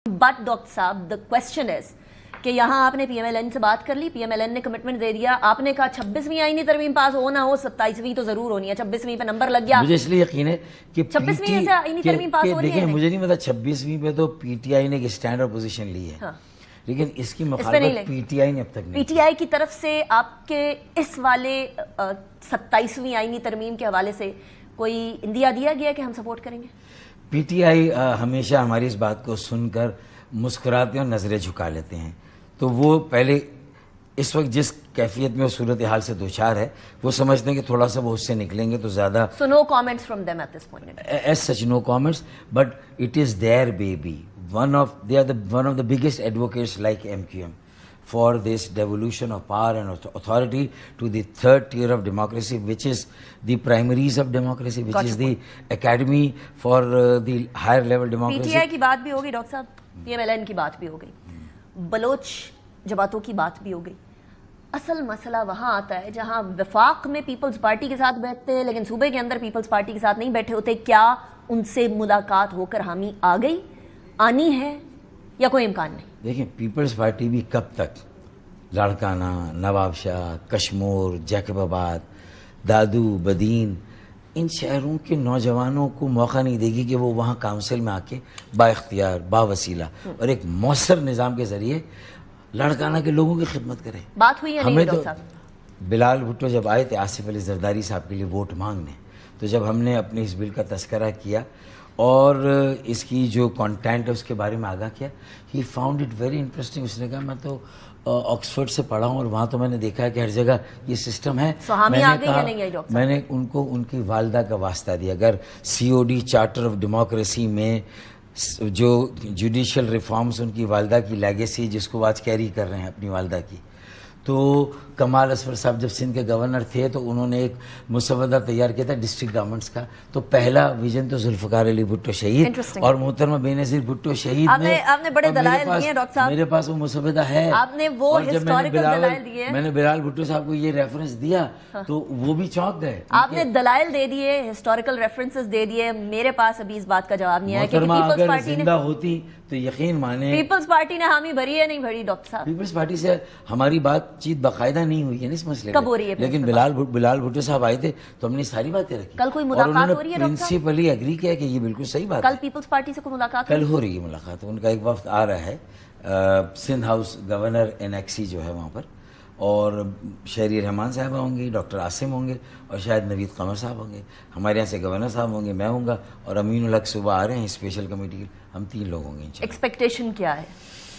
But doctor साहब the question is कि यहाँ आपने पीएमएलएन से बात कर ली, पीएमएलएन ने कमिटमेंट दे दिया, आपने कहा 26वीं आईनी तरमीम पास हो ना हो 27वीं तो जरूर होनी है, 26वीं पे नंबर लग गया। मुझे इसलिए यकीन है कि 26वीं से आईनी तरमीम पास हो रही है। देखिए मुझे नहीं पता 26वीं पे तो पीटीआई ने एक स्टैंड और पोजीशन ली है, हाँ। लेकिन इसकी मुखालफत पीटीआई ने अब तक नहीं। पीटीआई की तरफ से आपके इस वाले 27वीं आईनी तरमीम के हवाले से कोई इंदिया दिया गया कि हम सपोर्ट करेंगे? पीटीआई हमेशा हमारी इस बात को सुनकर मुस्कुराते और नजरें झुका लेते हैं, तो वो पहले इस वक्त जिस कैफियत में सूरत हाल से दोचार है वो समझते हैं कि थोड़ा सा वो उससे निकलेंगे तो ज्यादा। So no comments from them at this point. As such, no comments, but it is their baby. They are one of the biggest advocates like MQM for this devolution of power and authority to the third tier of democracy, which is the primaries of democracy, which is the academy for the higher level democracy. PTI की बात भी होगी doctor साहब, PMLN की बात भी हो गई, बलोच जमातों की बात भी हो गई। असल मसला वहां आता है जहां वफाक में पीपल्स पार्टी के साथ बैठते हैं लेकिन सूबे के अंदर पीपल्स पार्टी के साथ नहीं बैठे होते। क्या उनसे मुलाकात होकर हामी आ गई, आनी है या कोई इम्कान नहीं? देखिए पीपल्स पार्टी भी कब तक लाड़काना, नवाबशाह, कश्मोर, जैकबाबाद, दादू, बदीन, इन शहरों के नौजवानों को मौका नहीं देगी कि वो वहाँ काउंसिल में आके बाइख्तियार, बावसीला और एक मौसर निज़ाम के जरिए लाड़काना के लोगों की खिदमत करें। बात हुई है नहीं डॉक्टर साहब? बिलाल भुट्टो जब आए थे आसिफ अली जरदारी साहब के लिए वोट मांगने, तो जब हमने अपने इस बिल का तस्करा किया और इसकी जो कंटेंट है उसके बारे में आगाह किया, he found it very interesting. उसने कहा मैं तो ऑक्सफोर्ड से पढ़ा हूँ और वहाँ तो मैंने देखा है कि हर जगह ये सिस्टम है। मैंने उनको उनकी वालदा का वास्ता दिया, अगर COD चार्टर ऑफ डेमोक्रेसी में जो जुडिशियल रिफॉर्म्स उनकी वालदा की लेगेसी जिसको आज कैरी कर रहे हैं अपनी वालदा की, तो कमाल असफर साहब जब सिंध के गवर्नर थे तो उन्होंने एक मुसवदा तैयार किया था डिस्ट्रिक्ट गवर्नमेंट्स का, तो पहला विजन तो जुल्फकार अली भुट्टो शहीद और मोहतरमा बेनज़ीर भुट्टो शहीद। आपने बड़े दलाइल दिए डॉक्टर साहब, मेरे पास वो मुसवदा है, आपने वो हिस्टोरिकल दलाइल दिए। मैंने बिलाल भुट्टो साहब को ये रेफरेंस दिया तो वो भी चौंक गए। आपने दलाइल दे दिए, हिस्टोरिकल रेफरेंसेस दे दिए, मेरे पास अभी इस बात का जवाब नहीं आया कि पीपल्स पार्टी जिंदा होती तो यकीन माने पीपल्स पार्टी ने हामी भरी है नहीं भरी डॉक्टर साहब? पीपल्स पार्टी से हमारी बातचीत बाकायदा नहीं हुई है इस मसले कब हो रही है? लेकिन बिलाल भुट्टो साहब आए थे तो हमने सारी बातें रखी। कल कोई मुलाकात हो रही है? प्रिंसिपली एग्री किया कि ये बिल्कुल सही बात है। कल पीपल्स पार्टी से कोई मुलाकात कल हो रही है मुलाकात, उनका एक वफ्द आ रहा है, सिंध हाउस गवर्नर NXC जो है वहाँ पर, और शहरी रहमान साहब होंगे, डॉक्टर आसिम होंगे और शायद नवीद कमर साहब होंगे, हमारे यहाँ से गवर्नर साहब होंगे, मैं होंगे और अमीनुल हक सुबह आ रहे हैं स्पेशल कमेटी के, हम 3 लोग होंगे। एक्सपेक्टेशन क्या है?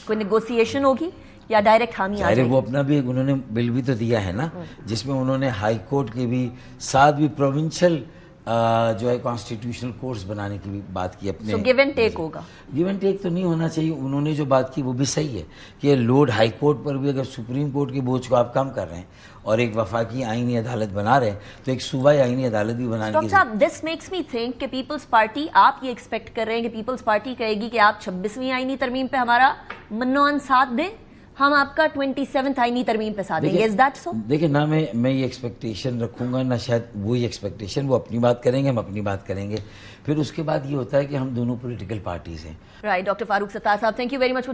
कोई नेगोशिएशन होगी या डायरेक्ट हामी आ जाएगी? वो अपना भी उन्होंने बिल भी तो दिया है ना, जिसमें उन्होंने हाई कोर्ट के भी साथ भी प्रोविंशियल जो है कॉन्स्टिट्यूशनल कोर्ट्स बनाने की भी बात की अपने। गिव एंड टेक होगा? गिव एंड टेक तो नहीं होना चाहिए, उन्होंने जो बात की वो भी सही है कि लोड हाई कोर्ट पर भी, अगर सुप्रीम कोर्ट के बोझ को आप कम कर रहे हैं और एक वफाकी आईनी अदालत बना रहे हैं तो एक सूबाई आईनी अदालत भी बनाने की। डॉक्टर साहब दिस मेक्स मी थिंक कि पीपल्स पार्टी, आप ये एक्सपेक्ट कर रहे हैं कि पीपल्स पार्टी कहेगी कि आप 26वीं आईनी तरमीम पे हमारा मन्नोअन साथ दें, हम आपका 27th आईनी तरमीम पे साथ देंगे। Is that so? देखिए ना मैं ये एक्सपेक्टेशन रखूंगा ना शायद वो ही एक्सपेक्टेशन, वो अपनी बात करेंगे हम अपनी बात करेंगे, फिर उसके बाद ये होता है कि हम दोनों पॉलिटिकल पार्टीज हैं। राइट, डॉक्टर फारूक सत्तार साहब, थैंक यू वेरी मच।